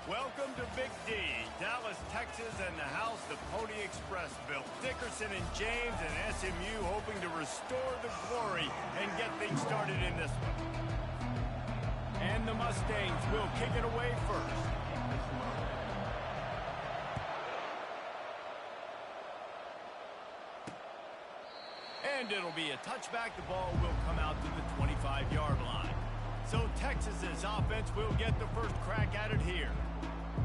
Welcome to Big D, Dallas, Texas, and the house the Pony Express built. Dickerson and James and SMU hoping to restore the glory and get things started in this one. And the Mustangs will kick it away first. And it'll be a touchback. The ball will come out to the 25-yard line. So Texas's offense will get the first crack at it here.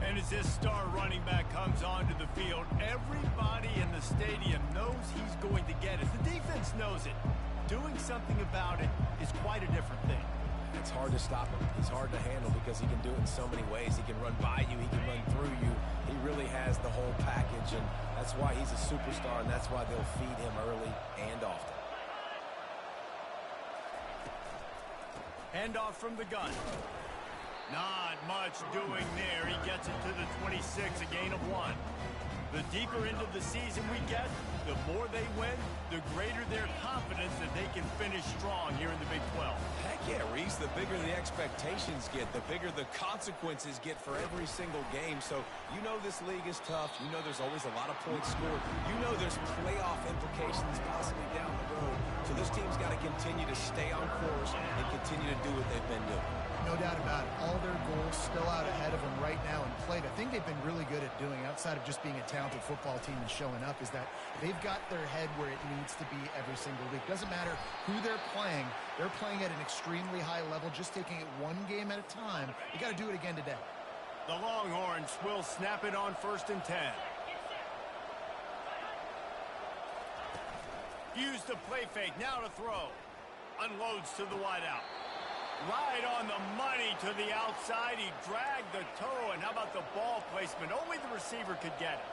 And as this star running back comes onto the field, everybody in the stadium knows he's going to get it. The defense knows it. Doing something about it is quite a different thing. It's hard to stop him. He's hard to handle because he can do it in so many ways. He can run by you. He can run through you. He really has the whole package, and that's why he's a superstar, and that's why they'll feed him early and often. Handoff from the gun. Not much doing there. He gets it to the 26, a gain of 1. The deeper into the season we get, the more they win, the greater their confidence that they can finish strong here in the Big 12. Heck yeah, Reese. The bigger the expectations get, the bigger the consequences get for every single game. So you know this league is tough. You know there's always a lot of points scored. You know there's playoff implications possibly down the road. So this team's got to continue to stay on course and continue to do what they've been doing. No doubt about it. All their goals still out ahead of them right now in play. I think they've been really good at doing, outside of just being a talented football team and showing up, is that they've got their head where it needs to be every single week. Doesn't matter who they're playing at an extremely high level, just taking it one game at a time. You got to do it again today. The Longhorns will snap it on 1st and 10. Use the play fake, now to throw. Unloads to the wideout. Right on the money to the outside. He dragged the toe, and how about the ball placement? Only the receiver could get it.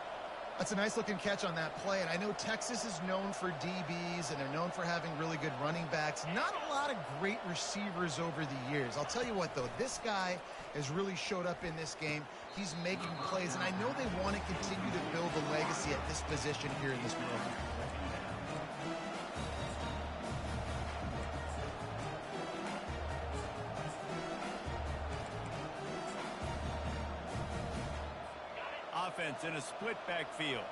That's a nice-looking catch on that play, and I know Texas is known for DBs, and they're known for having really good running backs. Not a lot of great receivers over the years. I'll tell you what, though, this guy has really showed up in this game. He's making plays, and I know they want to continue to build a legacy at this position here in this program. Offense in a split backfield.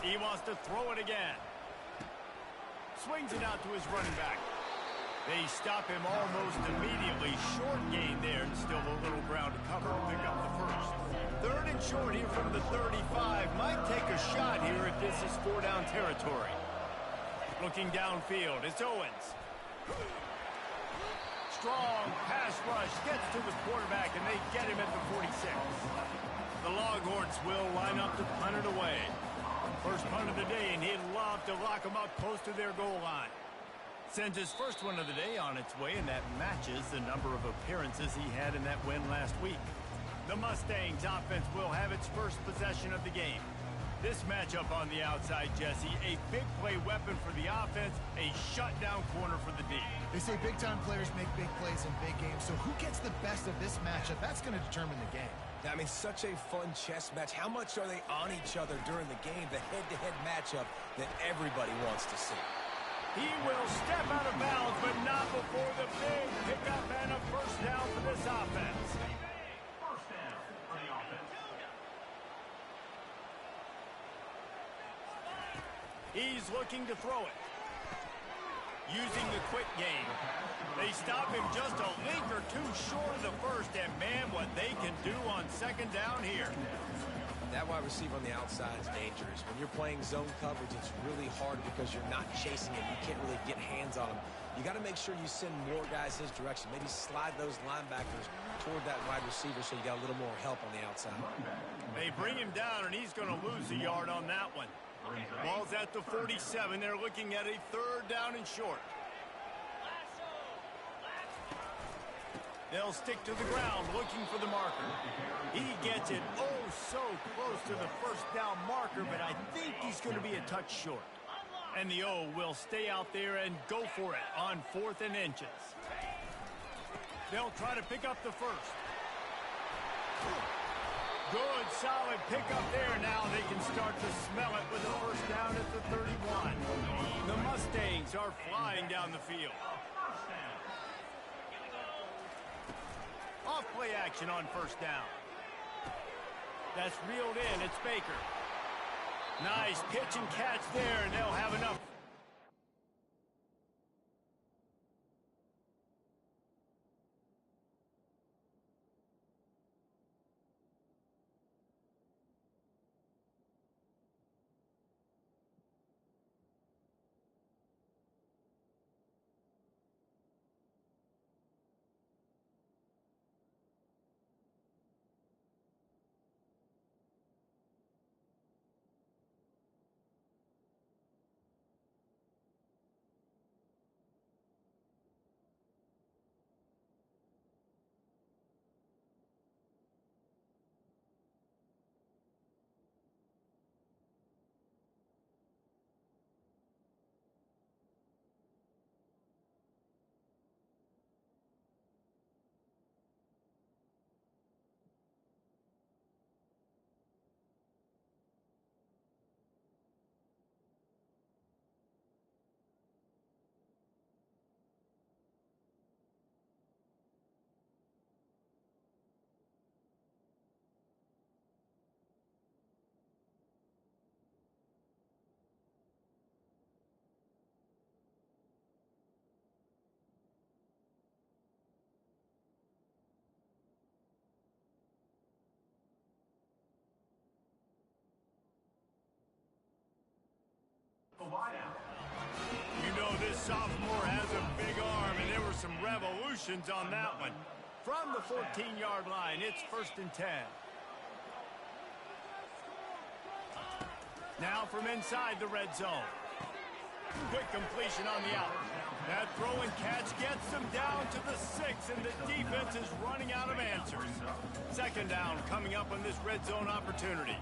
He wants to throw it again. Swings it out to his running back. They stop him almost immediately. Short gain there, and still a little ground to cover to pick up the first. 3rd and short here from the 35. Might take a shot here if this is 4-down territory. Looking downfield, it's Owens. Strong pass rush, gets to the quarterback, and they get him at the 46. The Longhorns will line up to punt it away. First punt of the day, and he'd love to lock them up close to their goal line. Sends his first one of the day on its way, and that matches the number of appearances he had in that win last week. The Mustangs offense will have its first possession of the game. This matchup on the outside, Jesse, a big play weapon for the offense, a shutdown corner for the D. They say big-time players make big plays in big games, so who gets the best of this matchup? That's going to determine the game. I mean, such a fun chess match. How much are they on each other during the game, the head-to-head matchup that everybody wants to see? He will step out of bounds, but not before the big pickup and a first down for this offense. First down for the offense. He's looking to throw it. Using the quick game. They stop him just a link or two short of the first, and man, what they can do on 2nd down here. That wide receiver on the outside is dangerous. When you're playing zone coverage, it's really hard because you're not chasing him. You can't really get hands on him. You got to make sure you send more guys his direction. Maybe slide those linebackers toward that wide receiver so you got a little more help on the outside. They bring him down, and he's going to lose a yard on that one. Ball's at the 47. They're looking at a 3rd down and short. They'll stick to the ground looking for the marker. He gets it oh so close to the first down marker, but I think he's going to be a touch short. And the O will stay out there and go for it on 4th and inches. They'll try to pick up the first. Good, solid pickup there. Now they can start to smell it with a first down at the 31. The Mustangs are flying down the field. Off play action on first down. That's reeled in. It's Baker. Nice pitch and catch there, and they'll have enough. You know this sophomore has a big arm, and there were some revolutions on that one. From the 14-yard line, it's 1st and 10. Now from inside the red zone. Quick completion on the out. That throw and catch gets them down to the 6, and the defense is running out of answers. 2nd down coming up on this red zone opportunity.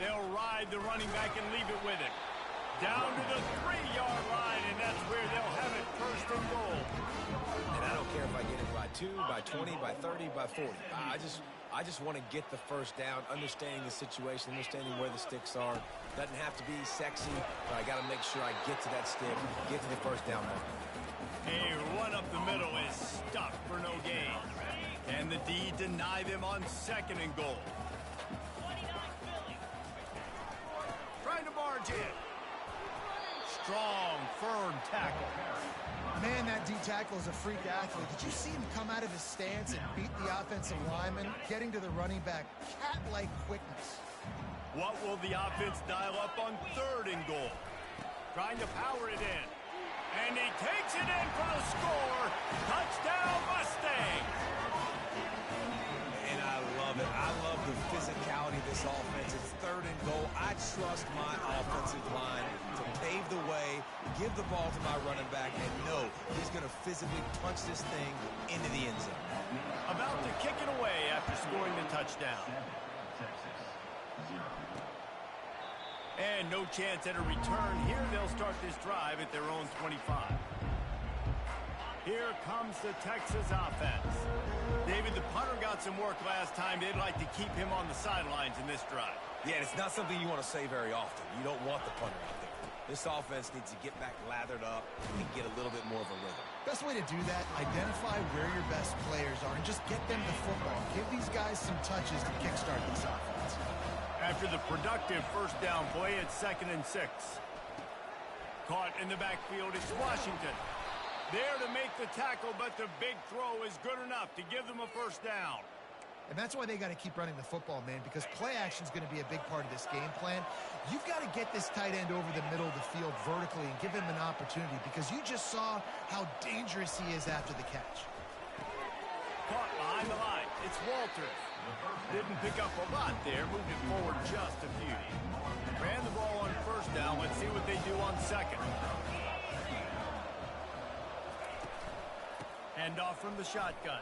They'll ride the running back and leave it with him. Down to the 3-yard line, and that's where they'll have it 1st and goal. And I don't care if I get it by 2, by 20, by 30, by 40. I just want to get the first down, understanding the situation, understanding where the sticks are. Doesn't have to be sexy, but I got to make sure I get to that stick, get to the first down mark. A run up the middle is stuck for no gain. And the D deny them on 2nd and goal. Trying to barge in. Strong, firm tackle. Man, that D tackle is a freak athlete. Did you see him come out of his stance and beat the offensive lineman, getting to the running back? Cat-like quickness. What will the offense dial up on 3rd and goal? Trying to power it in. And he takes it in for the score. Touchdown, Mustangs. And I love it. I love the physicality of this offense. It's 3rd and goal. I trust my offensive line to pave the way, give the ball to my running back, and know he's going to physically punch this thing into the end zone. About to kick it away after scoring the touchdown. And no chance at a return here. They'll start this drive at their own 25. Here comes the Texas offense. David, the punter got some work last time. They'd like to keep him on the sidelines in this drive. Yeah, it's not something you want to say very often. You don't want the punter out there. This offense needs to get back lathered up and get a little bit more of a rhythm. Best way to do that, identify where your best players are and just get them the football. Give these guys some touches to kickstart this offense. After the productive first down play, it's 2nd and 6. Caught in the backfield, it's Washington. There to make the tackle, but the big throw is good enough to give them a first down. And that's why they got to keep running the football, man, because play action is going to be a big part of this game plan. You've got to get this tight end over the middle of the field vertically and give him an opportunity, because you just saw how dangerous he is after the catch. Caught behind the line. It's Walters. Didn't pick up a lot there. Moved it forward just a few. Ran the ball on first down. Let's see what they do on 2nd. Handoff from the shotgun.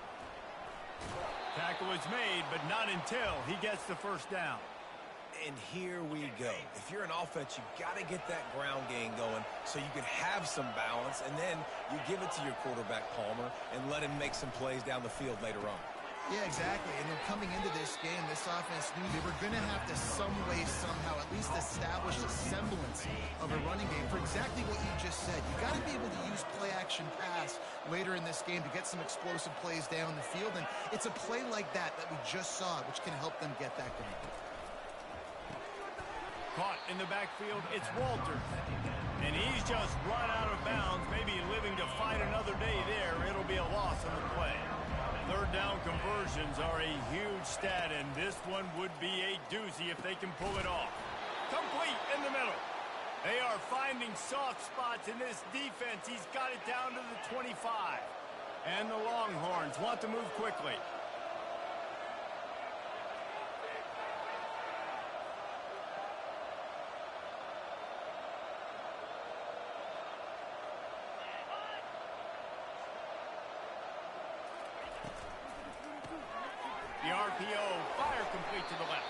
Tackle is made, but not until he gets the first down. And here we go. If you're an offense, you got to get that ground game going so you can have some balance, and then you give it to your quarterback, Palmer, and let him make some plays down the field later on. Yeah, exactly. And then coming into this game, this offense knew they were going to have to some way, somehow, at least establish a semblance of a running game for exactly what you just said. You got to be able to use play-action pass later in this game to get some explosive plays down the field. And it's a play like that we just saw, which can help them get that going. Caught in the backfield, it's Walters. And he's just run out of bounds, maybe living to fight another day there. It'll be a loss on the play. Third down conversions are a huge stat, and this one would be a doozy if they can pull it off. Complete in the middle. They are finding soft spots in this defense. He's got it down to the 25. And the Longhorns want to move quickly. The RPO, fire complete to the left.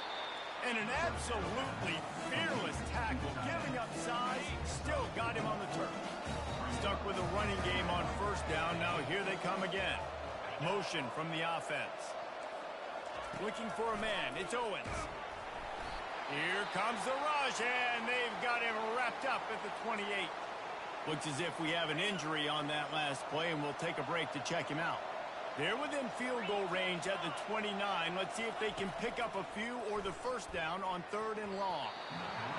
And an absolutely fearless tackle, giving up size, still got him on the turf. Stuck with a running game on first down, now here they come again. Motion from the offense. Looking for a man, it's Owens. Here comes the rush, and they've got him wrapped up at the 28. Looks as if we have an injury on that last play, and we'll take a break to check him out. They're within field goal range at the 29. Let's see if they can pick up a few or the first down on 3rd and long.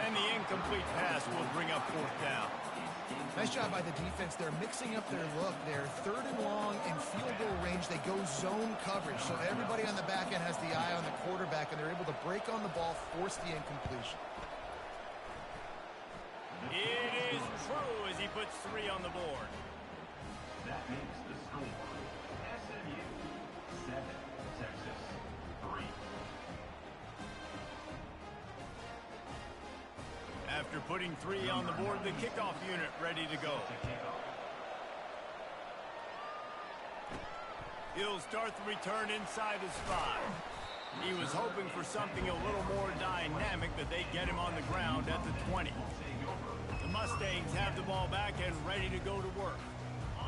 And the incomplete pass will bring up 4th down. Nice job by the defense. They're mixing up their look. They're 3rd and long in field goal range. They go zone coverage. So everybody on the back end has the eye on the quarterback, and they're able to break on the ball, force the incompletion. It is true as he puts 3 on the board. That makes the score SMU 7, Texas 3. After putting 3 on the board, the kickoff unit ready to go. He'll start the return inside his 5. He was hoping for something a little more dynamic, but they get him on the ground at the 20. The Mustangs have the ball back and ready to go to work.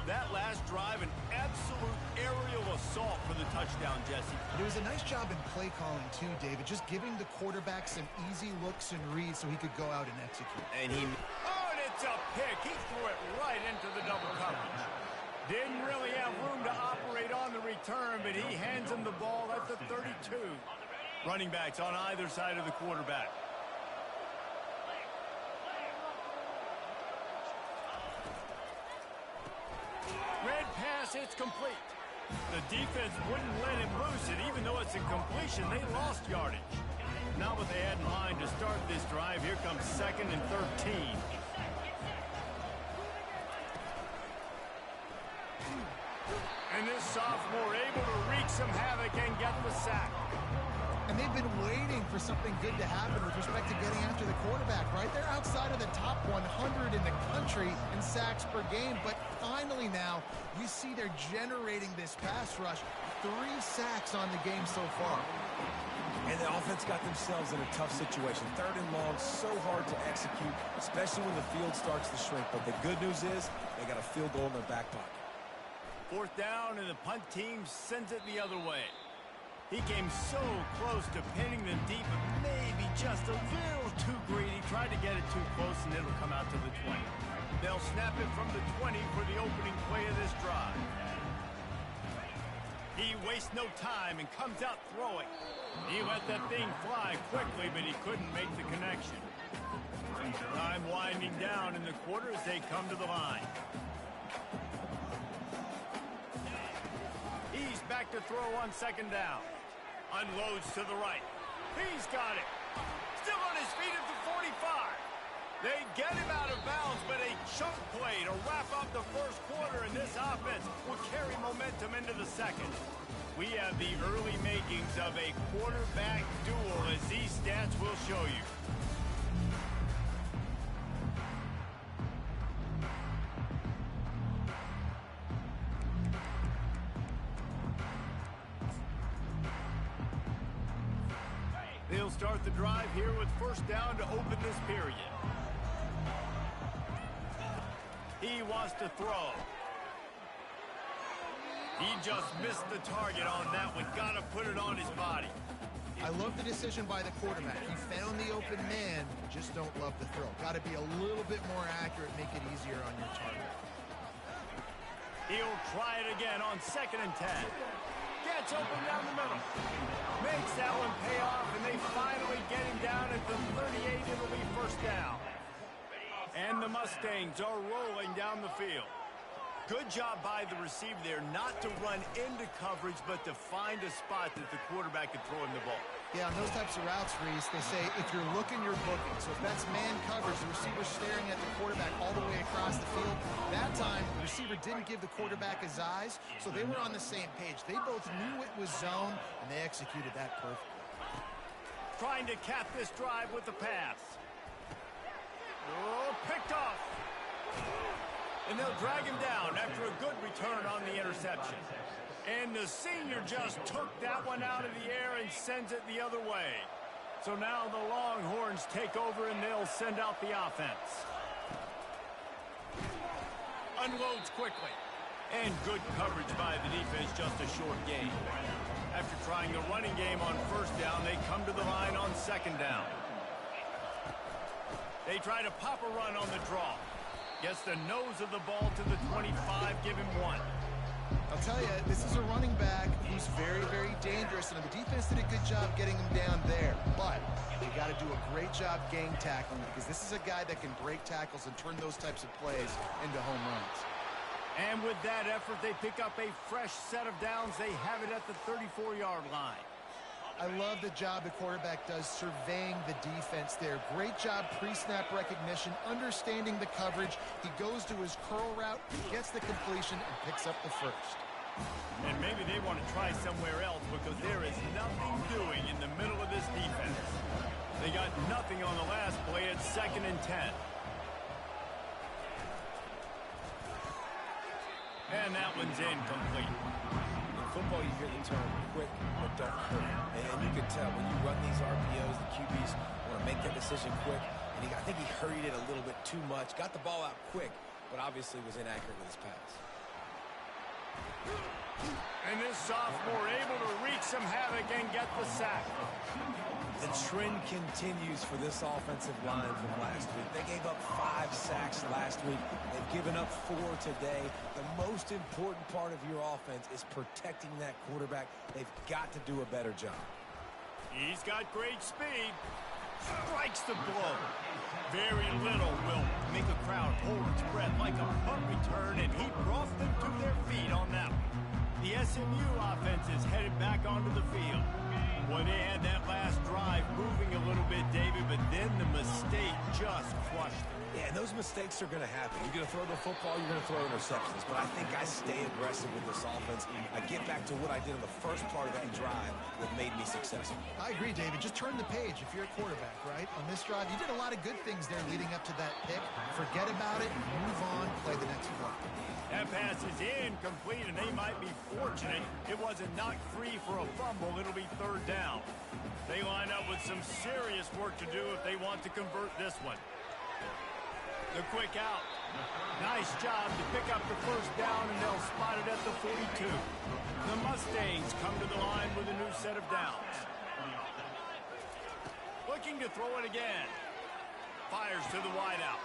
That last drive, an absolute aerial assault for the touchdown, Jesse. It was a nice job in play calling, too, David. Just giving the quarterback some easy looks and reads so he could go out and execute. And it's a pick. He threw it right into the double coverage. Didn't really have room to operate on the return, but he hands him the ball at the 32. Running backs on either side of the quarterback. Red pass, it's complete. The defense wouldn't let him loose it, even though it's a completion. They lost yardage. Not what they had in mind to start this drive. Here comes 2nd and 13. And this sophomore able to wreak some havoc and get the sack. And they've been waiting for something good to happen with respect to getting after the quarterback, right? They're outside of the top 100 in the country in sacks per game, but finally now you see they're generating this pass rush. 3 sacks on the game so far. And the offense got themselves in a tough situation. 3rd and long, so hard to execute, especially when the field starts to shrink. But the good news is they got a field goal in their back pocket. 4th down, and the punt team sends it the other way. He came so close to pinning them deep, but maybe just a little too greedy. Tried to get it too close, and it'll come out to the 20. They'll snap it from the 20 for the opening play of this drive. He wastes no time and comes out throwing. He let that thing fly quickly, but he couldn't make the connection. Time winding down in the quarter as they come to the line. He's back to throw on 2nd down. Unloads to the right. He's got it. Still on his feet at the 45. They get him out of bounds, but a chunk play to wrap up the first quarter, and this offense will carry momentum into the 2nd. We have the early makings of a quarterback duel, as these stats will show you. They'll start the drive here with 1st down to open this period. He wants to throw. He just missed the target on that one. Got to put it on his body. I love the decision by the quarterback. He found the open man, just don't love the throw. Got to be a little bit more accurate, make it easier on your target. He'll try it again on 2nd and 10. Gets open down the middle. Makes that one pay off, and they finally get him down at the 38. It'll be first down. And the Mustangs are rolling down the field. Good job by the receiver there, not to run into coverage, but to find a spot that the quarterback could throw him the ball. Yeah, on those types of routes, Reese, they say if you're looking, you're booking. So if that's man coverage, the receiver's staring at the quarterback all the way across the field. That time, the receiver didn't give the quarterback his eyes, so they were on the same page. They both knew it was zone, and they executed that perfectly. Trying to cap this drive with the pass. Oh, picked off. And they'll drag him down after a good return on the interception. And the senior just took that one out of the air and sends it the other way. So now the Longhorns take over and they'll send out the offense. Unloads quickly. And good coverage by the defense, just a short gain. After trying the running game on 1st down, they come to the line on 2nd down. They try to pop a run on the draw. Gets the nose of the ball to the 25, give him 1. I'll tell you, this is a running back who's very, very dangerous, and the defense did a good job getting him down there. But they got to do a great job gang tackling, because this is a guy that can break tackles and turn those types of plays into home runs. And with that effort, they pick up a fresh set of downs. They have it at the 34-yard line. I love the job the quarterback does surveying the defense there. Great job pre-snap recognition, understanding the coverage. He goes to his curl route, gets the completion, and picks up the first. And maybe they want to try somewhere else because there is nothing doing in the middle of this defense. They got nothing on the last play at 2nd and 10. And that one's incomplete. Football, you hear the term quick but don't hurry. And you can tell when you run these RPOs, the QBs want to make that decision quick. And I think he hurried it a little bit too much. Got the ball out quick, but obviously was inaccurate with his pass. And this sophomore able to wreak some havoc and get the sack. The trend continues for this offensive line from last week. They gave up 5 sacks last week. They've given up 4 today. The most important part of your offense is protecting that quarterback. They've got to do a better job. He's got great speed. Strikes the blow. Very little will make a crowd hold its breath like a punt return, and he brought them to their feet on that one. The SMU offense is headed back onto the field. Boy, they had that last drive moving a little bit, David, but then the mistake just crushed them. Yeah, and those mistakes are going to happen. You're going to throw the football, you're going to throw interceptions. But I think I stay aggressive with this offense. I get back to what I did in the first part of that drive that made me successful. I agree, David. Just turn the page if you're a quarterback, right? On this drive, you did a lot of good things there leading up to that pick. Forget about it, move on, play the next play. That pass is incomplete, and they might be fortunate it wasn't knocked free for a fumble. It'll be 3rd down. They line up with some serious work to do if they want to convert this one. The quick out. Nice job to pick up the 1st down, and they'll spot it at the 42. The Mustangs come to the line with a new set of downs. Looking to throw it again. Fires to the wideout.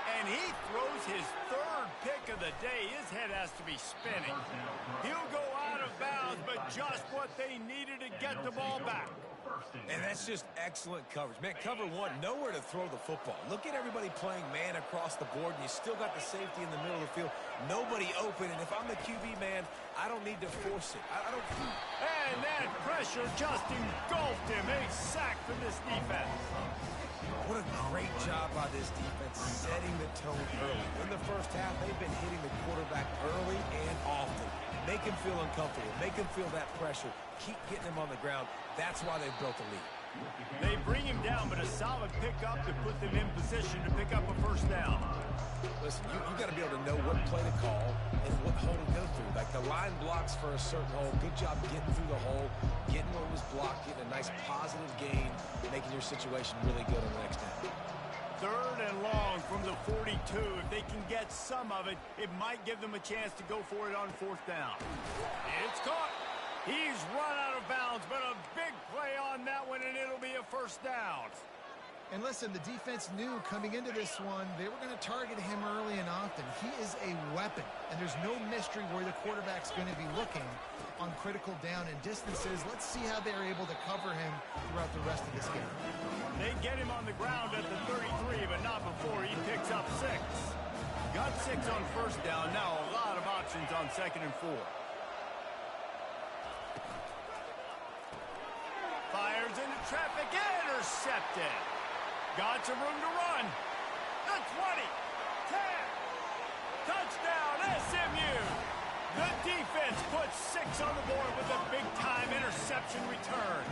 And he throws his 3rd pick of the day. His head has to be spinning. He'll go out of bounds, but just what they needed to get the ball back. And that's just excellent coverage. Man, cover 1, nowhere to throw the football. Look at everybody playing man across the board, and you still got the safety in the middle of the field. Nobody open, and if I'm the QB, man, I don't need to force it. I don't. And that pressure just engulfed him. A sack for this defense. What a great job by this defense setting the tone early. In the first half, they've been hitting the quarterback early and often. Make him feel uncomfortable. Make him feel that pressure. Keep getting him on the ground. That's why they've built a lead. They bring him down, but a solid pickup to put them in position to pick up a 1st down. Listen, you got to be able to know what play to call and what hole to go through. Like the line blocks for a certain hole. Good job getting through the hole, getting what was blocked, getting a nice positive gain, making your situation really good on the next down. 3rd and long from the 42. If they can get some of it, it might give them a chance to go for it on 4th down. It's caught. He's run out of bounds, but a big play on that one, and it'll be a 1st down. And listen, the defense knew coming into this one, they were going to target him early and often. He is a weapon, and there's no mystery where the quarterback's going to be looking on critical down and distances. Let's see how they're able to cover him throughout the rest of this game. They get him on the ground at the 33, but not before he picks up 6. Got 6 on 1st down. Now a lot of options on 2nd and 4. Fires into traffic, intercepted. Got some room to run. The 20, 10, touchdown SMU. The defense puts 6 on the board with a big-time interception return.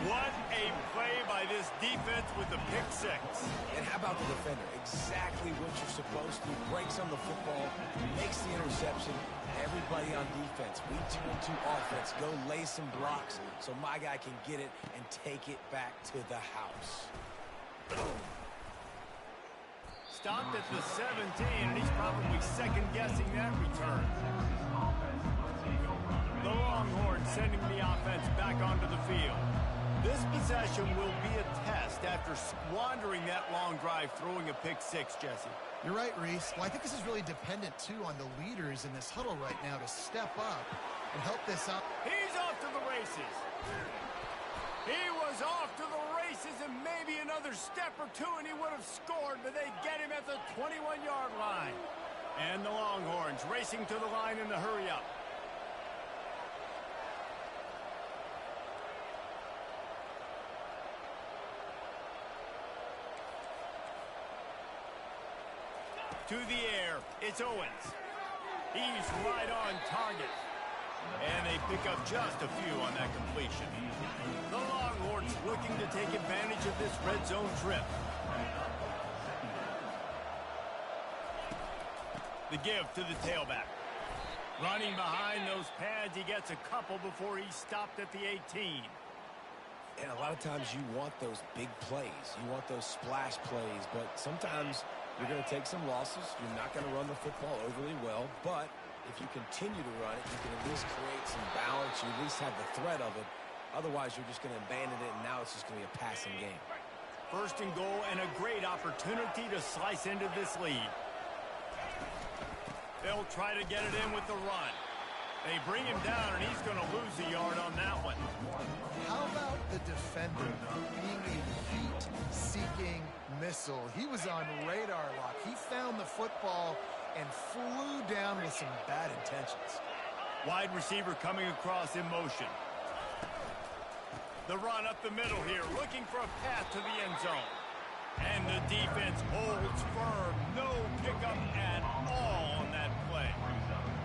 What a play by this defense with the pick 6. And how about the defender? Exactly what you're supposed to. Breaks on the football, makes the interception. Everybody on defense, we turn to offense. Go lay some blocks so my guy can get it and take it back to the house. Stopped at the 17, and he's probably second-guessing that return. The Longhorns sending the offense back onto the field. This possession will be a test after squandering that long drive, throwing a pick 6, Jesse. You're right, Reese. Well, I think this is really dependent, too, on the leaders in this huddle right now to step up and help this out. He's off to the races. He was off to the races, and maybe another step or two, and he would have scored, but they get him at the 21-yard line. And the Longhorns racing to the line in the hurry-up. To the air, it's Owens. He's right on target. And they pick up just a few on that completion. The Longhorns looking to take advantage of this red zone trip. The give to the tailback. Running behind those pads, he gets a couple before he stopped at the 18. And a lot of times you want those big plays. You want those splash plays, but sometimes you're going to take some losses. You're not going to run the football overly well, but if you continue to run it, you can at least create some balance. You at least have the threat of it. Otherwise, you're just going to abandon it, and now it's just going to be a passing game. 1st and goal, and a great opportunity to slice into this lead. They'll try to get it in with the run. They bring him down, and he's going to lose a yard on that one. How about the defender being a heat-seeking missile? He was on radar lock. He found the football and flew down with some bad intentions. Wide receiver coming across in motion. The run up the middle here, looking for a path to the end zone. And the defense holds firm. No pickup at all on that play.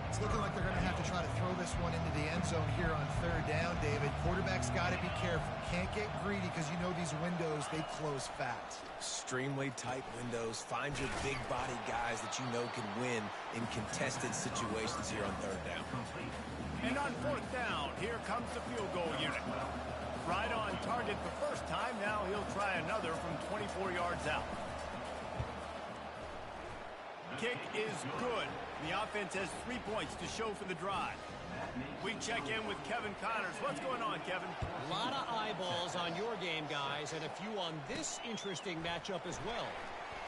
It's looking like they're going to have to try to throw this one into the end zone here on 3rd down, David. Quarterback's got to be careful. Can't get greedy because you know these windows, they close fast. Extremely tight windows. Find your big body guys that you know can win in contested situations here on 3rd down. And on 4th down, here comes the field goal unit. Right on target the first time. Now he'll try another from 24 yards out. Kick is good. The offense has 3 points to show for the drive. We check in with Kevin Connors. What's going on, Kevin? A lot of eyeballs on your game, guys, and a few on this interesting matchup as well.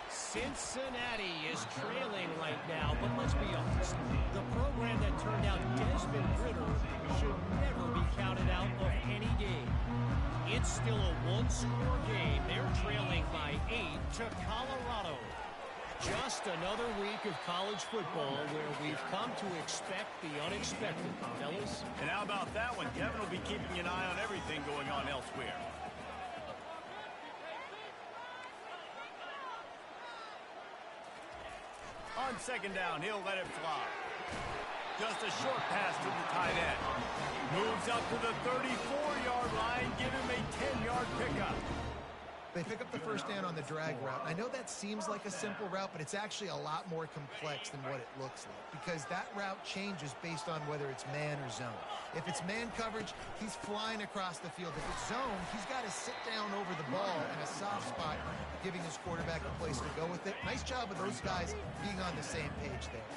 Cincinnati is trailing right now, but let's be honest. The program that turned out Desmond Ridder should never be counted out of any game. It's still a one-score game. They're trailing by 8 to Colorado. Just another week of college football where we've come to expect the unexpected, fellas. And how about that one? Kevin will be keeping an eye on everything going on elsewhere. On 2nd down, he'll let it fly. Just a short pass to the tight end. Moves up to the 34-yard line, give him a 10-yard pickup. They pick up the first down on the drag route. I know that seems like a simple route, but it's actually a lot more complex than what it looks like because that route changes based on whether it's man or zone. If it's man coverage, he's flying across the field. If it's zone, he's got to sit down over the ball in a soft spot, giving his quarterback a place to go with it. Nice job of those guys being on the same page there.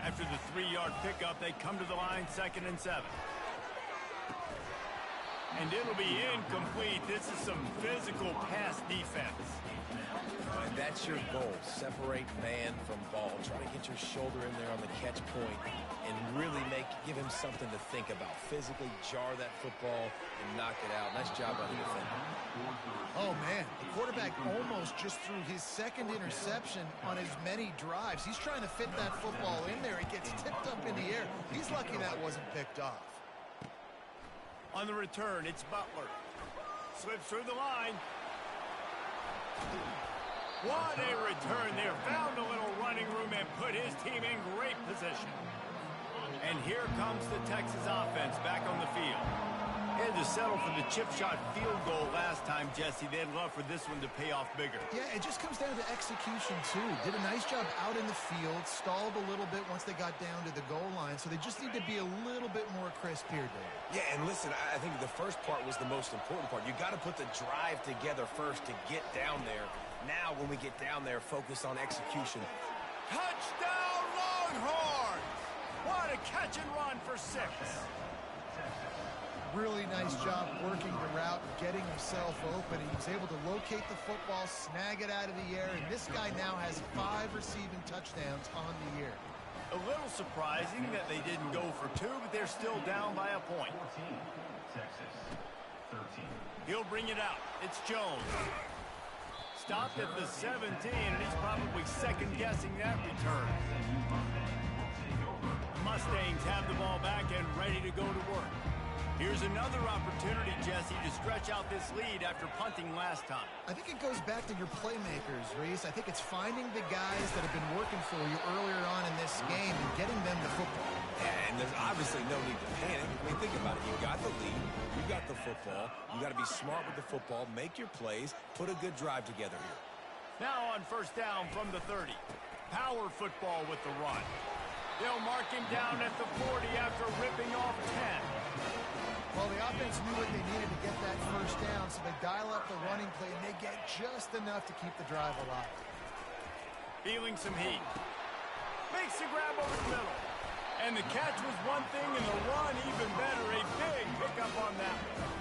After the 3-yard pickup, they come to the line, 2nd and 7. And it'll be incomplete. This is some physical pass defense. And that's your goal. Separate man from ball. Try to get your shoulder in there on the catch point and really give him something to think about. Physically jar that football and knock it out. Nice job by the defender. Oh, man. The quarterback almost just threw his 2nd interception on as many drives. He's trying to fit that football in there. It gets tipped up in the air. He's lucky that wasn't picked off. On the return, it's Butler. Slips through the line. What a return there. Found a little running room and put his team in great position. And here comes the Texas offense back on the field. They had to settle for the chip shot field goal last time, Jesse. They'd love for this one to pay off bigger. Yeah, it just comes down to execution, too. Did a nice job out in the field, stalled a little bit once they got down to the goal line, so they just need to be a little bit more crisp here, Dave. Yeah, and listen, I think the first part was the most important part. You got to put the drive together first to get down there. Now, when we get down there, focus on execution. Touchdown, Longhorns! What a catch and run for 6. Really nice job working the route, getting himself open. He was able to locate the football, snag it out of the air, and this guy now has 5 receiving touchdowns on the year. A little surprising that they didn't go for 2, but they're still down by a point. 14, Texas, 13. He'll bring it out. It's Jones. Stopped at the 17, and he's probably second-guessing that return. Mustangs have the ball back and ready to go to work. Here's another opportunity, Jesse, to stretch out this lead after punting last time. I think it goes back to your playmakers, Reese. I think it's finding the guys that have been working for you earlier on in this game and getting them the football. And there's obviously no need to panic. I mean, think about it. You got the lead. You got the football. You got to be smart with the football. Make your plays. Put a good drive together here. Now on first down from the 30. Power football with the run. They'll mark him down at the 40 after ripping off 10. Well, the offense knew what they needed to get that first down, so they dial up the running play, and they get just enough to keep the drive alive. Feeling some heat. Makes the grab over the middle. And the catch was one thing, and the run even better. A big pickup on that one.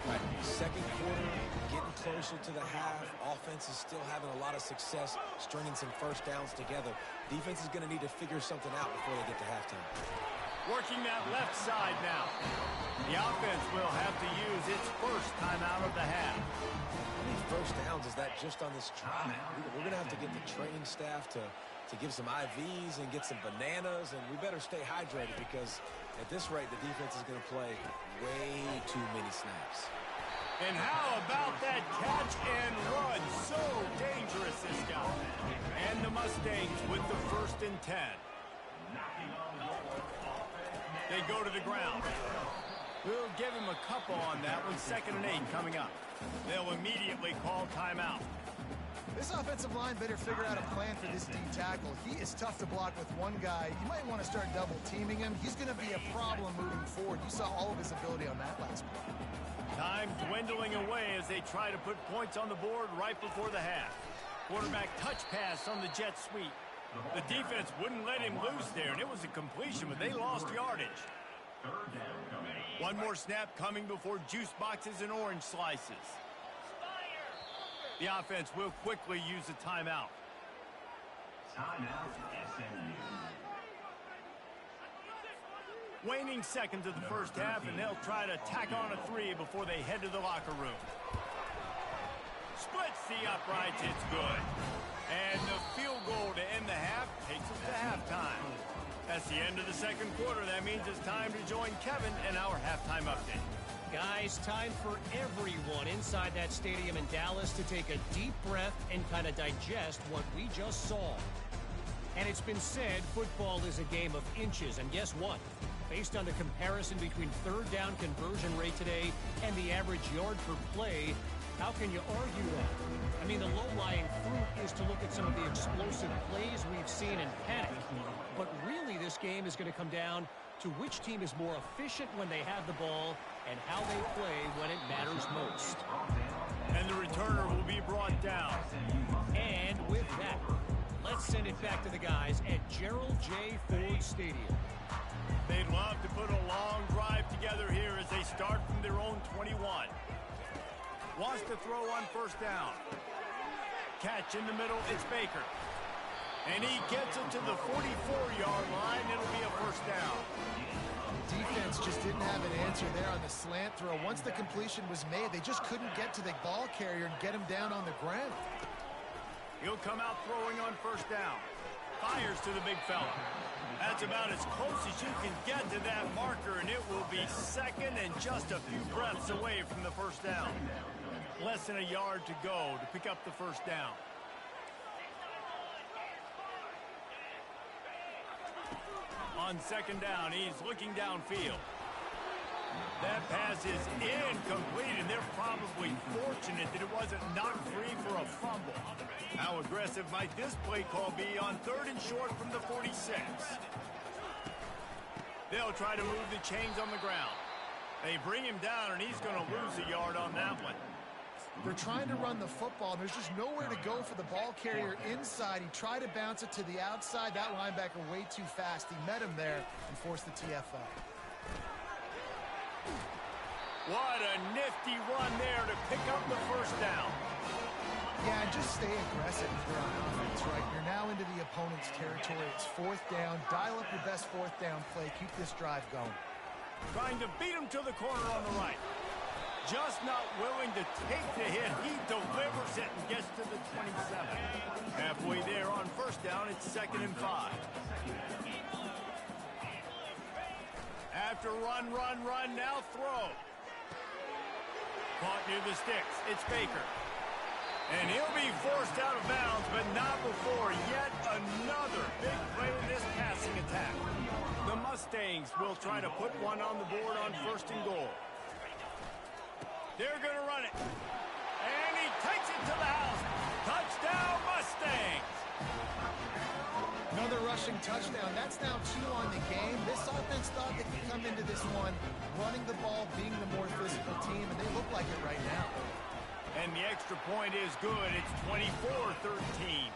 Right, second quarter, getting closer to the half. Offense is still having a lot of success stringing some first downs together. Defense is going to need to figure something out before they get to halftime. Working that left side now. The offense will have to use its first timeout of the half. How many first downs is that just on this drive? We're going to have to get the training staff to give some IVs and get some bananas, and we better stay hydrated because at this rate, the defense is going to play way too many snaps. And how about that catch and run? So dangerous, this guy. And the Mustangs with the 1st and 10. They go to the ground. We'll give him a couple on that one. 2nd and 8 coming up. They'll immediately call timeout. This offensive line better figure out a plan for this D tackle. He is tough to block with one guy. You might want to start double teaming him. He's going to be a problem moving forward. You saw all of his ability on that last play. Time dwindling away as they try to put points on the board right before the half. Quarterback touch pass on the jet sweep. The defense wouldn't let him loose there, and it was a completion, but they lost yardage. One more snap coming before juice boxes and orange slices. The offense will quickly use a timeout. Timeout, SMU. Waning seconds of the first half, and they'll try to tack on a 3 before they head to the locker room. Splits the uprights, it's good. And the field goal to end the half takes us to halftime. That's the end of the second quarter. That means it's time to join Kevin in our halftime update. Guys, time for everyone inside that stadium in Dallas to take a deep breath and kind of digest what we just saw. And it's been said football is a game of inches, and guess what? Based on the comparison between third down conversion rate today and the average yard per play, How can you argue that? I mean, the low-lying fruit is to look at some of the explosive plays we've seen and panic. But really, this game is going to come down to which team is more efficient when they have the ball and how they play when it matters most. And the returner will be brought down. And with that, let's send it back to the guys at Gerald J. Ford Stadium. They'd love to put a long drive together here as they start from their own 21. Wants to throw on first down. Catch in the middle, it's Baker. And he gets it to the 44-yard line. It'll be a first down. Defense just didn't have an answer there on the slant throw. Once the completion was made, they just couldn't get to the ball carrier and get him down on the ground. He'll come out throwing on first down. Fires to the big fella. That's about as close as you can get to that marker, and it will be second and just a few breaths away from the first down. Less than a yard to go to pick up the first down. On second down, he's looking downfield. That pass is incomplete, and they're probably fortunate that it wasn't knocked free for a fumble. How aggressive might this play call be on third and short from the 46? They'll try to move the chains on the ground. They bring him down, and he's going to lose a yard on that one. They're trying to run the football, and there's just nowhere to go for the ball carrier inside. He tried to bounce it to the outside. That linebacker way too fast. He met him there and forced the TFL. What a nifty run there to pick up the first down. Yeah, and just stay aggressive if you're on offense, right? You're now into the opponent's territory. It's fourth down. Dial up your best fourth down play. Keep this drive going. Trying to beat him to the corner on the right. Just not willing to take the hit. He delivers it and gets to the 27. Halfway there on first down, it's 2nd and 5. After run, now throw. Caught near the sticks. It's Baker. And he'll be forced out of bounds, but not before yet another big play in this passing attack. The Mustangs will try to put one on the board on 1st and goal. They're going to run it. And he takes it to the house. Touchdown, Mustangs. Another rushing touchdown. That's now 2 on the game. This offense thought they could come into this one running the ball, being the more physical team, and they look like it right now. And the extra point is good. It's 24-13.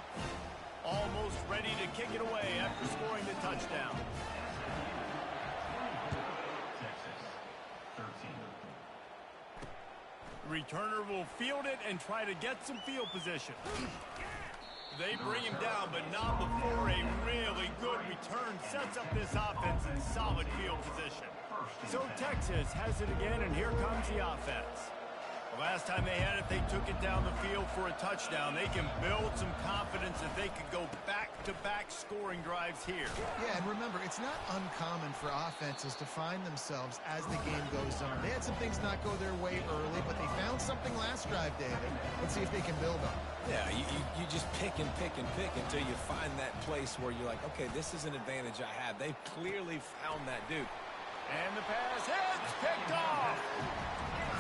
Almost ready to kick it away after scoring the touchdown. Texas, 13. The returner will field it and try to get some field position. They bring him down, but not before a really good return sets up this offense in solid field position. So Texas has it again, and here comes the offense. The last time they had it, they took it down the field for a touchdown. They can build some confidence that they could go back-to-back scoring drives here. Yeah, and remember, it's not uncommon for offenses to find themselves as the game goes on. They had some things not go their way early, but they found something last drive, David. Let's see if they can build on it. Yeah, you just pick and pick and pick until you find that place where you're like, okay, this is an advantage I have. They've clearly found that dude. And the pass hits, picked off.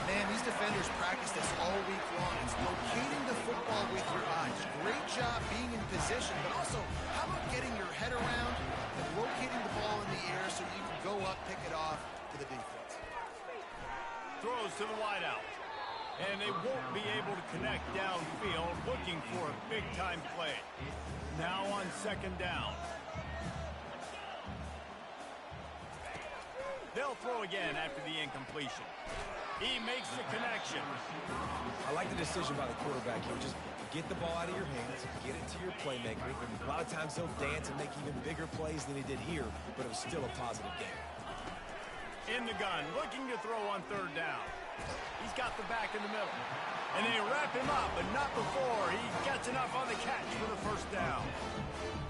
Man, these defenders practice this all week long. It's locating the football with your eyes. Great job being in position, but also how about getting your head around and locating the ball in the air so you can go up, pick it off to the defense. Throws to the wideout. And they won't be able to connect downfield, looking for a big-time play. Now on 2nd down. They'll throw again after the incompletion. He makes the connection. I like the decision by the quarterback here. Just get the ball out of your hands, get it to your playmaker. A lot of times he'll dance and make even bigger plays than he did here, but it was still a positive game. In the gun, looking to throw on 3rd down. He's got the back in the middle. And they wrap him up, but not before he gets enough on the catch for the 1st down.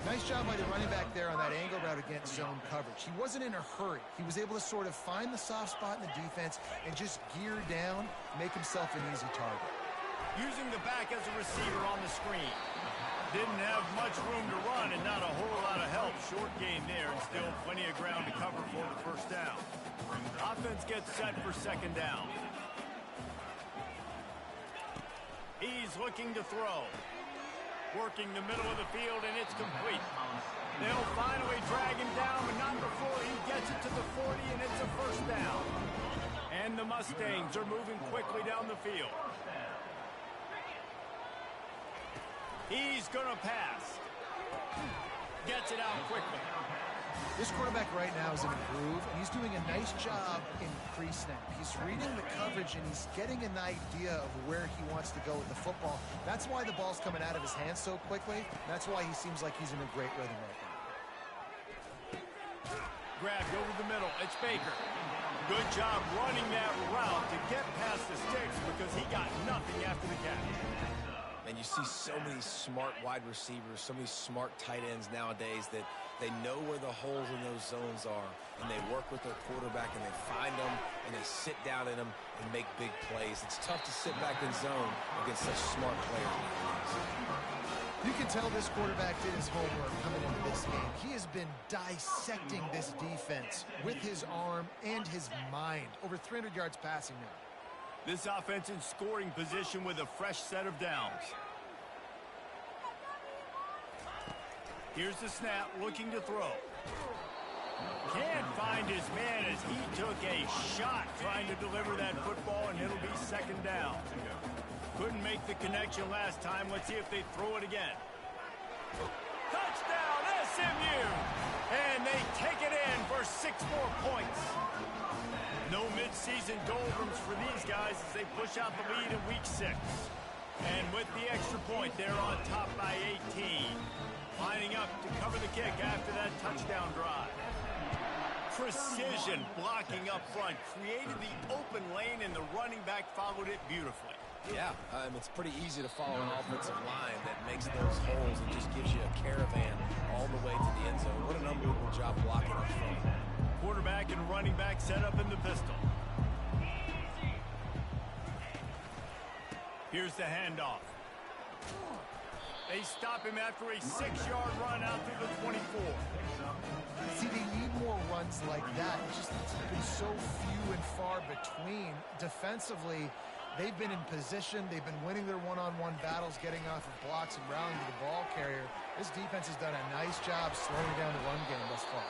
Nice job by the running back there on that angle route against zone coverage. He wasn't in a hurry. He was able to sort of find the soft spot in the defense and just gear down, make himself an easy target. Using the back as a receiver on the screen. Didn't have much room to run and not a whole lot of help. Short gain there and still plenty of ground to cover for the 1st down. Offense gets set for 2nd down. He's looking to throw. Working the middle of the field, and it's complete. They'll finally drag him down, but not before he gets it to the 40, and it's a first down. And the Mustangs are moving quickly down the field. He's going to pass. Gets it out quickly. This quarterback right now is in a groove, and he's doing a nice job in pre-snap. He's reading the coverage, and he's getting an idea of where he wants to go with the football. That's why the ball's coming out of his hands so quickly. That's why he seems like he's in a great rhythm right now. Grabbed over the middle. It's Baker. Good job running that route to get past the sticks because he got nothing after the catch. And you see so many smart wide receivers, so many smart tight ends nowadays that they know where the holes in those zones are, and they work with their quarterback, and they find them, and they sit down in them and make big plays. It's tough to sit back in zone against such smart players nowadays. You can tell this quarterback did his homework coming into this game. He has been dissecting this defense with his arm and his mind. Over 300 yards passing now. This offense in scoring position with a fresh set of downs. Here's the snap, looking to throw. Can't find his man as he took a shot trying to deliver that football, and it'll be second down. Couldn't make the connection last time. Let's see if they throw it again. Touchdown, SMU! And they take it in for 6 more points. No midseason doldrums for these guys as they push out the lead in week 6. And with the extra point, they're on top by 18. Lining up to cover the kick after that touchdown drive. Precision blocking up front. Created the open lane, and the running back followed it beautifully. Yeah, it's pretty easy to follow an offensive line that makes those holes and just gives you a caravan all the way to the end zone. What an unbelievable job blocking up front. Quarterback and running back set up in the pistol. Here's the handoff. They stop him after a 6-yard run out to the 24. See, they need more runs like that. It's just it's been so few and far between. Defensively, they've been in position. They've been winning their one-on-one battles, getting off of blocks and rallying to the ball carrier. This defense has done a nice job slowing down the run game thus far.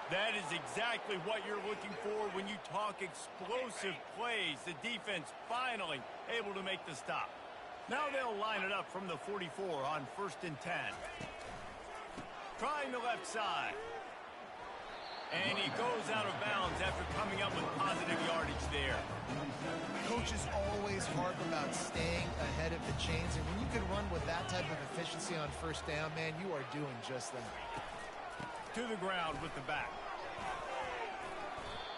That is exactly what you're looking for when you talk explosive plays. The defense finally able to make the stop. Now they'll line it up from the 44 on 1st and 10. Trying the left side. And he goes out of bounds after coming up with positive yardage there. Coaches always harp about staying ahead of the chains, and when you can run with that type of efficiency on 1st down, man, you are doing just that. To the ground with the back.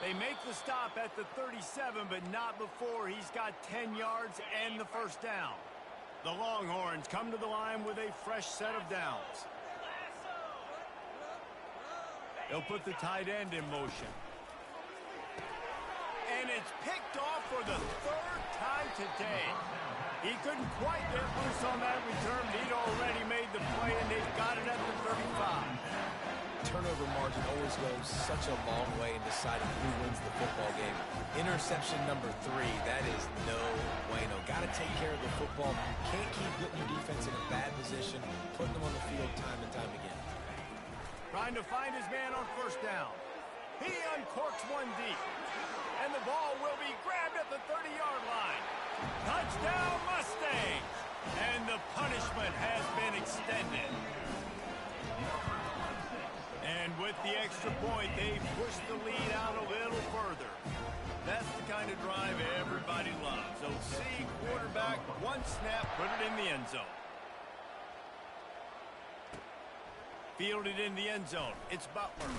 They make the stop at the 37, but not before he's got 10 yards and the 1st down. The Longhorns come to the line with a fresh set of downs. They'll put the tight end in motion. And it's picked off for the 3rd time today. He couldn't quite get loose on that return. He'd already made the play, and they've got it at the 35. Turnover margin always goes such a long way in deciding who wins the football game. Interception number 3, that is no bueno. Got to take care of the football. Can't keep putting your defense in a bad position, putting them on the field time and time again. Trying to find his man on 1st down. He uncorks one deep. And the ball will be grabbed at the 30-yard line. Touchdown, Mustangs! And the punishment has been extended. And with the extra point, they push the lead out a little further. That's the kind of drive everybody loves. OC quarterback, one snap, put it in the end zone. Fielded in the end zone. It's Butler.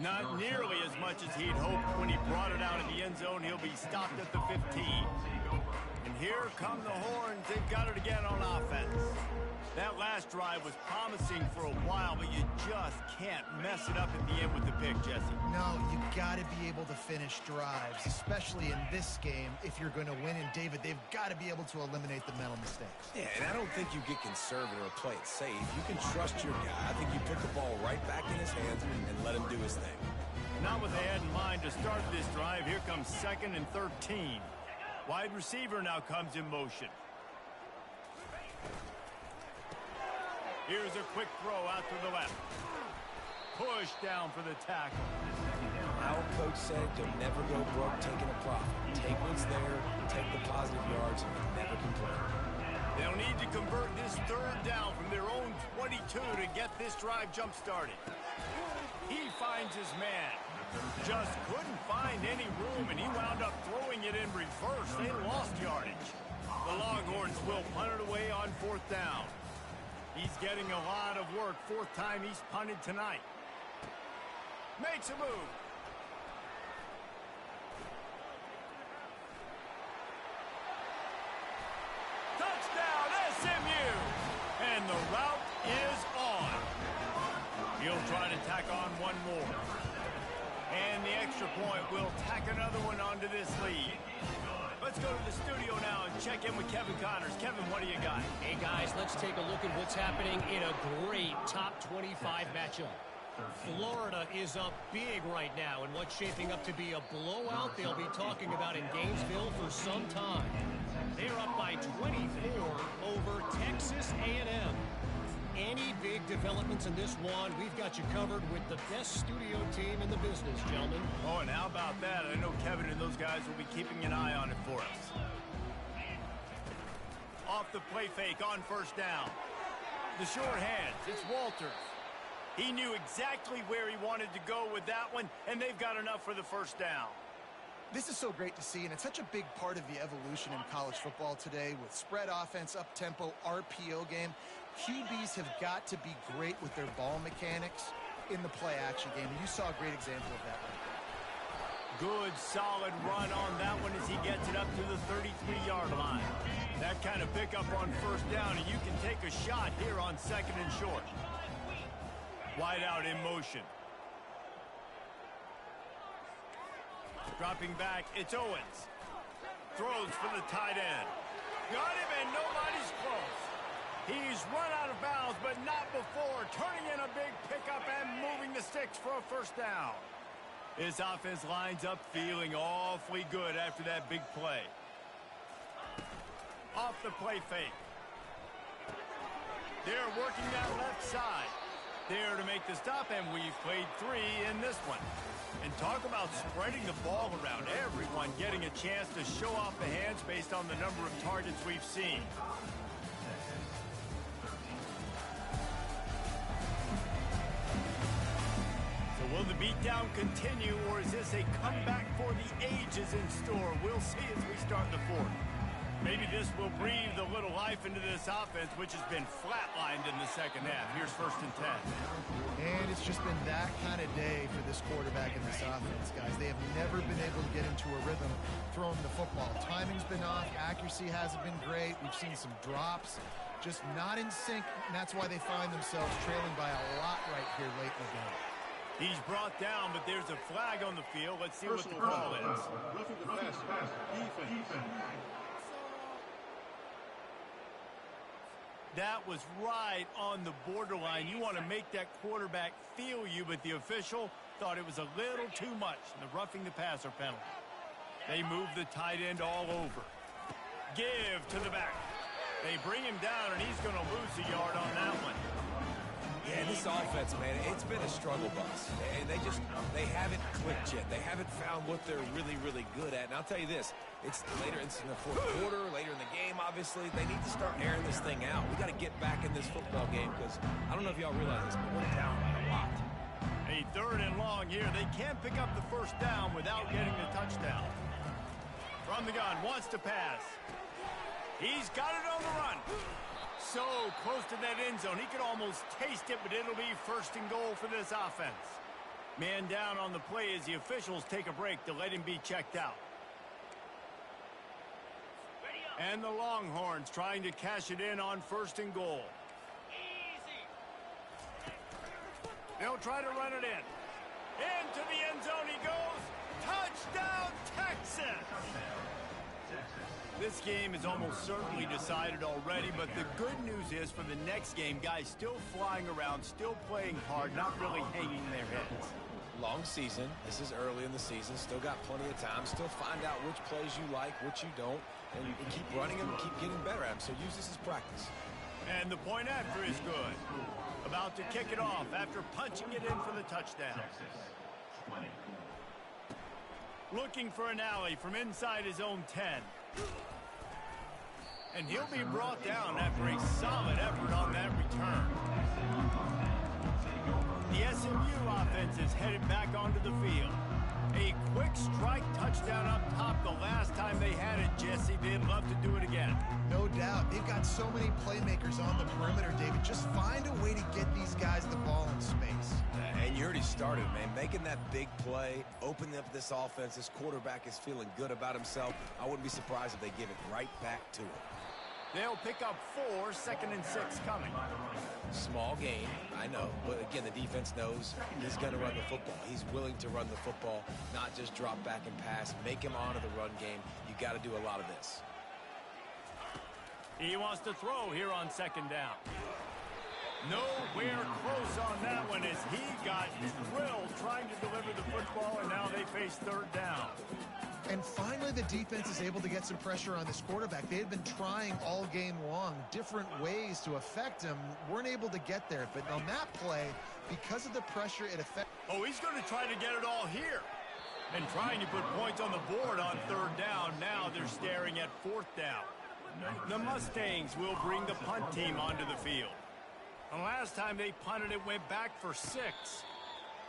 Not nearly as much as he'd hoped when he brought it out in the end zone. He'll be stopped at the 15. And here come the Horns. They've got it again on offense. That last drive was promising for a while, but you just can't mess it up at the end with the pick, Jesse. No, you got to be able to finish drives, especially in this game. If you're going to win, and David, they've got to be able to eliminate the mental mistakes. Yeah, and I don't think you get conservative or play it safe. You can trust your guy. I think you put the ball right back in his hands and let him do his thing. Not what they had in mind to start this drive. Here comes 2nd and 13. Wide receiver now comes in motion. Here's a quick throw out to the left. Push down for the tackle. Our coach said you'll never go broke taking a profit. Take what's there, take the positive yards, and never complain. They'll need to convert this third down from their own 22 to get this drive jump-started. He finds his man. Just couldn't find any room, and he wound up throwing it in reverse. They lost yardage. The Longhorns will punt it away on 4th down. He's getting a lot of work. 4th time he's punted tonight. Makes a move. Touchdown, SMU! And the route is on. He'll try to tack on one more. And the extra point will tack another one onto this lead. Let's go to the studio now and check in with Kevin Connors. Kevin, what do you got? Hey, guys, let's take a look at what's happening in a great top 25 matchup. Florida is up big right now in what's shaping up to be a blowout they'll be talking about in Gainesville for some time. They're up by 24 over Texas A&M. Any big developments in this one, we've got you covered with the best studio team in the business, gentlemen. Oh, and how about that? I know Kevin and those guys will be keeping an eye on it for us. Off the play fake on 1st down. The short hands, it's Walters. He knew exactly where he wanted to go with that one, and they've got enough for the 1st down. This is so great to see, and it's such a big part of the evolution in college football today with spread offense, up-tempo, RPO game. QBs have got to be great with their ball mechanics in the play-action game, and you saw a great example of that right there. Good, solid run on that one as he gets it up to the 33-yard line. That kind of pickup on 1st down, and you can take a shot here on 2nd and short. Wide out in motion. Dropping back, it's Owens. Throws for the tight end. Got him, and nobody's close. He's run out of bounds, but not before. Turning in a big pickup and moving the sticks for a 1st down. This offense lines up feeling awfully good after that big play. Off the play fake. They're working that left side. There to make the stop, and we've played 3 in this one. And talk about spreading the ball around. Everyone getting a chance to show off the hands based on the number of targets we've seen. So will the beatdown continue, or is this a comeback for the ages in store? We'll see as we start the 4th. Maybe this will breathe a little life into this offense, which has been flatlined in the 2nd half. Here's 1st and 10. And it's just been that kind of day for this quarterback and this offense, guys. They have never been able to get into a rhythm throwing the football. Timing's been off. Accuracy hasn't been great. We've seen some drops, just not in sync, and that's why they find themselves trailing by a lot right here late in the game. He's brought down, but there's a flag on the field. Let's see what the call is. Roughing the passer. Defense. That was right on the borderline. You want to make that quarterback feel you, but the official thought it was a little too much in the roughing the passer penalty. They move the tight end all over. Give to the back. They bring him down, and he's going to lose a yard on that one. Yeah, this offense, man, it's been a struggle bus. And they haven't clicked yet. They haven't found what they're really, really good at. And I'll tell you this, it's later in the 4th quarter, later in the game, obviously. They need to start airing this thing out. We got to get back in this football game because I don't know if y'all realize this, but we're down by a lot. A 3rd and long here. They can't pick up the 1st down without getting the touchdown. From the gun, wants to pass. He's got it on the run. So close to that end zone. He could almost taste it, but it'll be 1st and goal for this offense. Man down on the play as the officials take a break to let him be checked out. And the Longhorns trying to cash it in on 1st and goal. They'll try to run it in. Into the end zone he goes. Touchdown, Texas! This game is almost certainly decided already, but the good news is for the next game, guys still flying around, still playing hard, not really hanging their heads. Long season. This is early in the season. Still got plenty of time. Still find out which plays you like, which you don't, and keep running them and keep getting better at them. So use this as practice. And the point after is good. About to kick it off after punching it in for the touchdown. Looking for an alley from inside his own 10. And he'll be brought down after a solid effort on that return. The SMU offense is headed back onto the field. A quick strike touchdown up top the last time they had it, Jesse. They'd love to do it again. No doubt. They've got so many playmakers on the perimeter, David. Just find a way to get these guys the ball in space. And you already started, man. Making that big play, opening up this offense. This quarterback is feeling good about himself. I wouldn't be surprised if they give it right back to him. They'll pick up 4, 2nd and 6 coming. Small gain, I know. But again, the defense knows he's going to run the football. He's willing to run the football, not just drop back and pass. Make him honor the run game. You got to do a lot of this. He wants to throw here on 2nd down. Nowhere close on that one as he got drilled trying to deliver the football, and now they face 3rd down. And finally, the defense is able to get some pressure on this quarterback. They had been trying all game long, different ways to affect him. Weren't able to get there. But on that play, because of the pressure it affected. Oh, he's going to try to get it all here. And trying to put points on the board on 3rd down. Now they're staring at 4th down. The Mustangs will bring the punt team onto the field. And last time they punted, it went back for 6.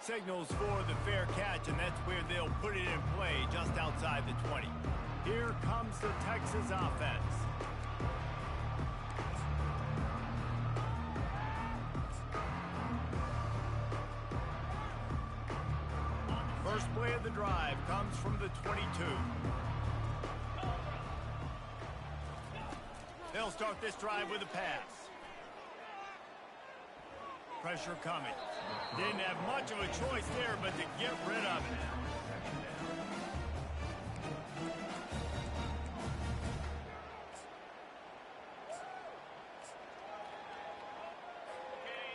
Signals for the fair catch, and that's where they'll put it in play just outside the 20. Here comes the Texas offense. First play of the drive comes from the 22. They'll start this drive with a pass. Pressure coming. Didn't have much of a choice there, but to get rid of it.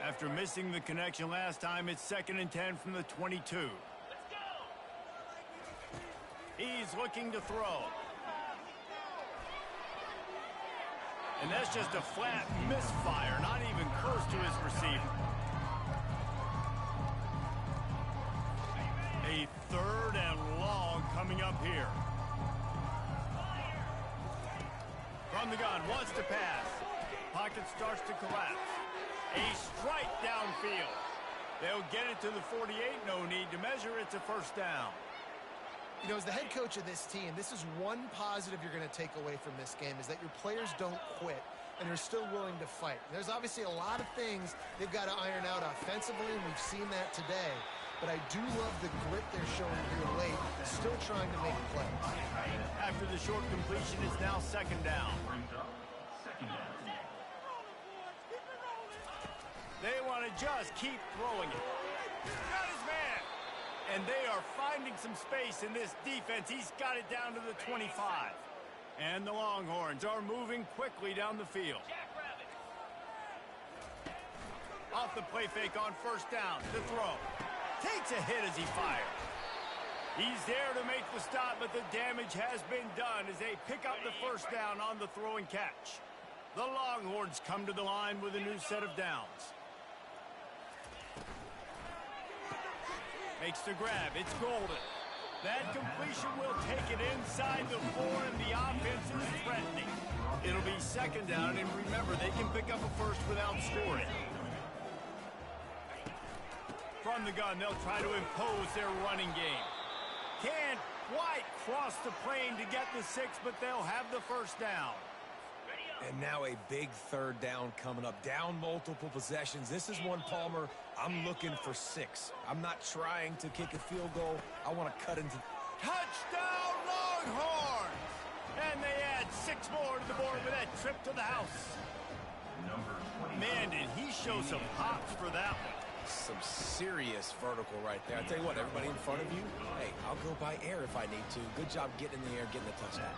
After missing the connection last time, it's 2nd and 10 from the 22. He's looking to throw. And that's just a flat misfire, not even close to his receiver. A 3rd and long coming up here. From the gun, wants to pass. Pocket starts to collapse. A strike downfield. They'll get it to the 48, no need to measure, it's a 1st down. You know, as the head coach of this team, this is one positive you're going to take away from this game, is that your players don't quit and they're still willing to fight. There's obviously a lot of things they've got to iron out offensively, and we've seen that today. But I do love the grit they're showing here late, still trying to make plays. After the short completion, it's now 2nd down. They want to just keep throwing it. Got his man. And they are finding some space in this defense. He's got it down to the 25. And the Longhorns are moving quickly down the field. Off the play fake on 1st down. The throw. Takes a hit as he fires. He's there to make the stop, but the damage has been done as they pick up the 1st down on the throw and catch. The Longhorns come to the line with a new set of downs. Makes the grab. It's Golden. That completion will take it inside the 4, and the offense is threatening. It'll be 2nd down, and remember, they can pick up a 1st without scoring. From the gun, they'll try to impose their running game. Can't quite cross the plane to get the 6, but they'll have the 1st down. And now a big 3rd down coming up. Down multiple possessions. This is one, Palmer, I'm looking for 6. I'm not trying to kick a field goal. I want to cut into... Touchdown, Longhorns! And they add 6 more to the board with that trip to the house. Man, did he show some hops for that one. Some serious vertical right there. I tell you what, everybody in front of you, hey, I'll go by air if I need to. Good job getting in the air, getting the touchdown.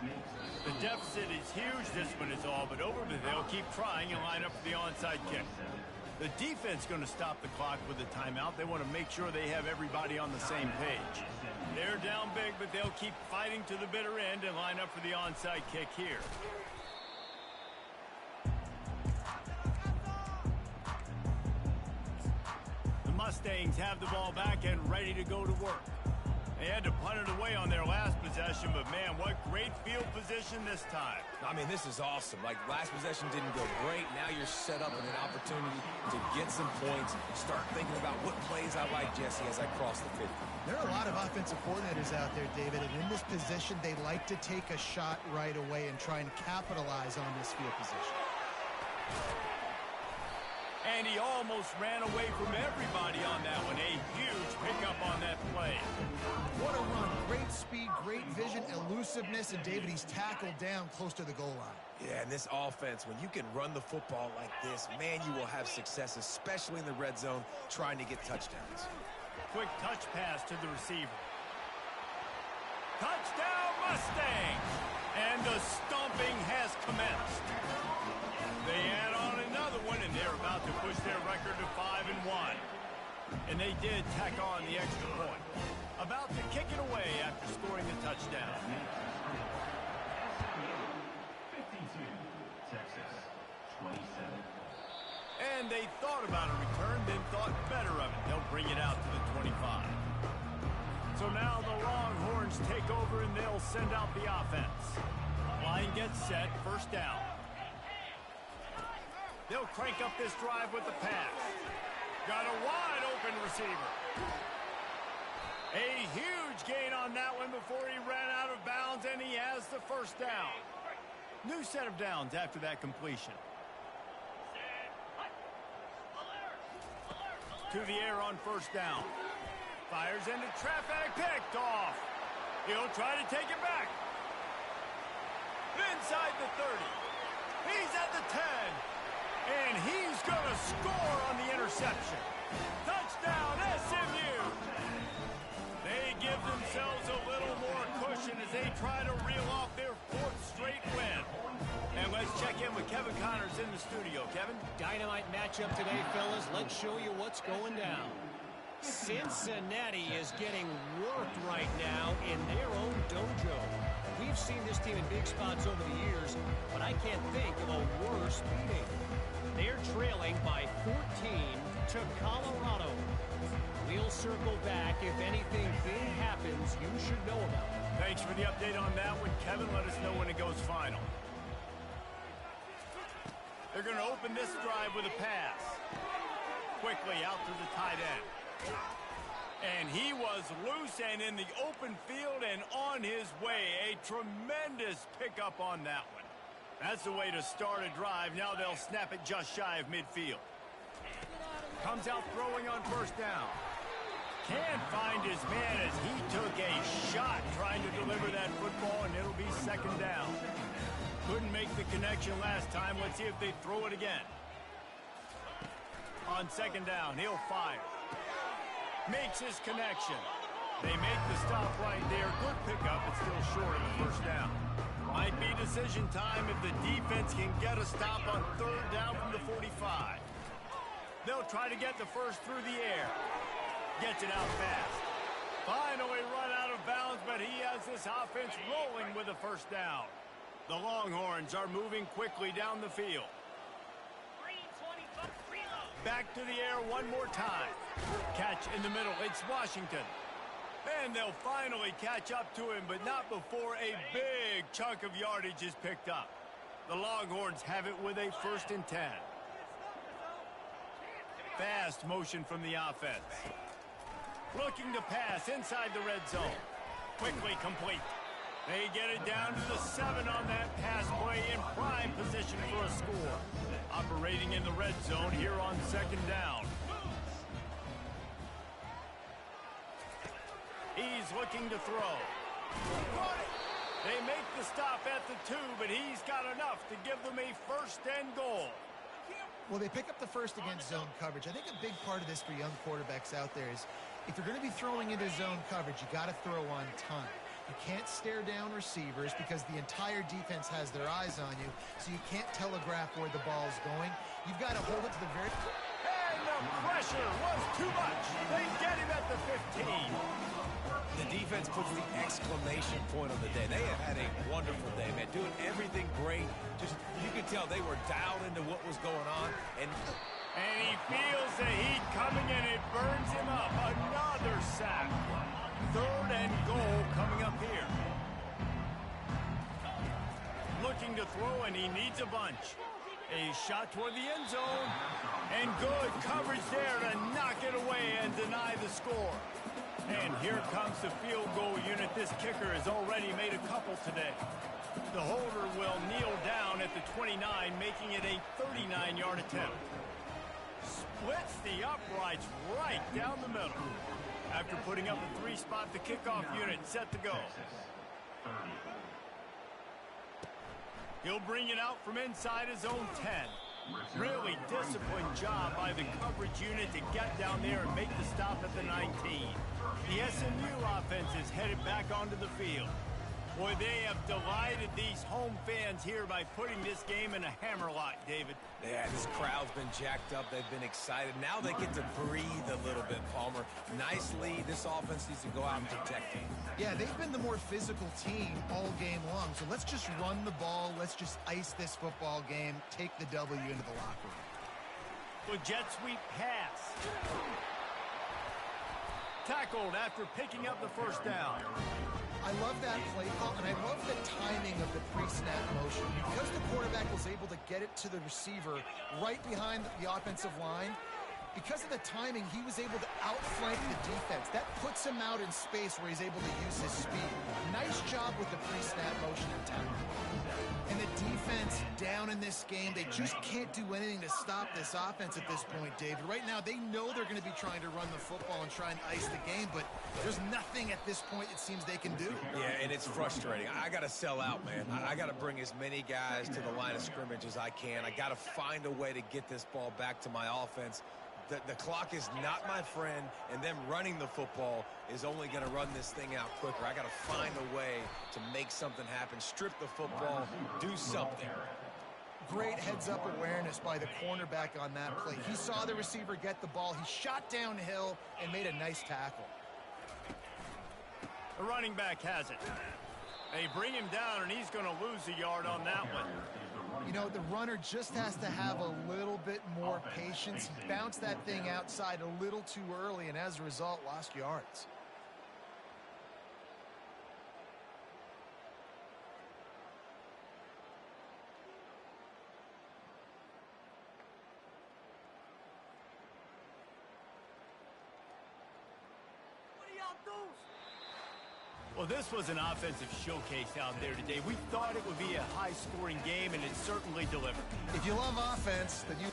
The deficit is huge, this one is all, but over the they'll keep trying and line up for the onside kick. The defense going to stop the clock with a timeout. They want to make sure they have everybody on the same page. They're down big, but they'll keep fighting to the bitter end and line up for the onside kick here. Mustangs have the ball back and ready to go to work. They had to punt it away on their last possession, but man, what great field position this time. I mean, this is awesome. Like, last possession didn't go great. Now you're set up with an opportunity to get some points. Start thinking about what plays I like, Jesse, as I cross the 50. There are a lot of offensive coordinators out there, David, and in this position, they like to take a shot right away and try and capitalize on this field position. And he almost ran away from everybody on that one. A huge pickup on that play. What a run. Great speed, great vision, elusiveness, and David, he's tackled down close to the goal line. Yeah, and this offense, when you can run the football like this, man, you will have success, especially in the red zone, trying to get touchdowns. Quick touch pass to the receiver. Touchdown, Mustangs! And the stomping has commenced. They add on another one, and they're about to push their record to 5-1. And they did tack on the extra point. About to kick it away after scoring the touchdown. 52, Texas, 27. And they thought about a return, then thought better of it. They'll bring it out to the 25. So now the Longhorns take over, and they'll send out the offense. Line gets set, first down. They'll crank up this drive with the pass. Got a wide-open receiver. A huge gain on that one before he ran out of bounds, and he has the first down. New set of downs after that completion. To the air on first down. Fires into traffic, picked off. He'll try to take it back. Inside the 30. He's at the 10. And he's going to score on the interception. Touchdown, SMU! They give themselves a little more cushion as they try to reel off their fourth straight win. And let's check in with Kevin Connors in the studio. Kevin? Dynamite matchup today, fellas. Let's show you what's going down. Cincinnati is getting worked right now in their own dojo. We've seen this team in big spots over the years, but I can't think of a worse beating. They're trailing by 14 to Colorado. We'll circle back. If anything big happens, you should know about it. Thanks for the update on that one, Kevin. Let us know when it goes final. They're going to open this drive with a pass. Quickly out to the tight end. And he was loose and in the open field and on his way. A tremendous pickup on that one. That's the way to start a drive. Now they'll snap it just shy of midfield. Comes out throwing on first down. Can't find his man as he took a shot trying to deliver that football, and it'll be second down. Couldn't make the connection last time. Let's see if they throw it again. On second down, he'll fire. Makes his connection. They make the stop right there. Good pickup, but still short of the first down. Might be decision time if the defense can get a stop on third down from the 45. They'll try to get the first through the air. Gets it out fast. Finally run out of bounds, but he has this offense rolling with a first down. The Longhorns are moving quickly down the field. Back to the air one more time. Catch in the middle. It's Washington. And they'll finally catch up to him, but not before a big chunk of yardage is picked up. The Longhorns have it with a 1st and 10. Fast motion from the offense. Looking to pass inside the red zone. Quickly complete. They get it down to the 7 on that pass play in prime position for a score. Operating in the red zone here on second down. He's looking to throw. They make the stop at the 2, but he's got enough to give them a 1st and goal. Well, they pick up the first against zone coverage. I think a big part of this for young quarterbacks out there is if you're going to be throwing into zone coverage, you got to throw on time. You can't stare down receivers because the entire defense has their eyes on you, so you can't telegraph where the ball's going. You've got to hold it to the very... And the pressure was too much. They get him at the 15. The defense puts the exclamation point on the day. They have had a wonderful day, man. Doing everything great. Just, you could tell they were dialed into what was going on. And he feels the heat coming, and it burns throw, and he needs a bunch. A shot toward the end zone. And good coverage there to knock it away and deny the score. And here comes the field goal unit. This kicker has already made a couple today. The holder will kneel down at the 29, making it a 39-yard attempt. Splits the uprights right down the middle. After putting up a 3-spot, the kickoff unit set to go. He'll bring it out from inside his own 10. Really disciplined job by the coverage unit to get down there and make the stop at the 19. The SMU offense is headed back onto the field. Boy, they have delighted these home fans here by putting this game in a hammerlock, David. Yeah, this crowd's been jacked up. They've been excited. Now they get to breathe a little bit, Palmer. Nice lead. This offense needs to go out and protect it. Yeah, they've been the more physical team all game long. So let's just run the ball. Let's just ice this football game. Take the W into the locker room. Well, jet sweep pass. Tackled after picking up the first down. I love that play call, and I love the timing of the pre-snap motion. Because the quarterback was able to get it to the receiver right behind the offensive line, because of the timing, he was able to outflank the defense. That puts him out in space where he's able to use his speed. Nice job with the pre-snap motion and timing. And the defense down in this game, they just can't do anything to stop this offense at this point, David. Right now, they know they're going to be trying to run the football and try and ice the game, but there's nothing at this point it seems they can do. Yeah, and it's frustrating. I got to sell out, man. I got to bring as many guys to the line of scrimmage as I can. I got to find a way to get this ball back to my offense. The clock is not my friend, and them running the football is only going to run this thing out quicker. I got to find a way to make something happen, strip the football, do something. Great heads-up awareness by the cornerback on that play. He saw the receiver get the ball. He shot downhill and made a nice tackle. The running back has it. They bring him down, and he's going to lose a yard on that one. You know, the runner just has to have a little bit more patience. He bounced that thing outside a little too early, and as a result, lost yards. Well, this was an offensive showcase out there today. We thought it would be a high-scoring game, and it certainly delivered. If you love offense, then you...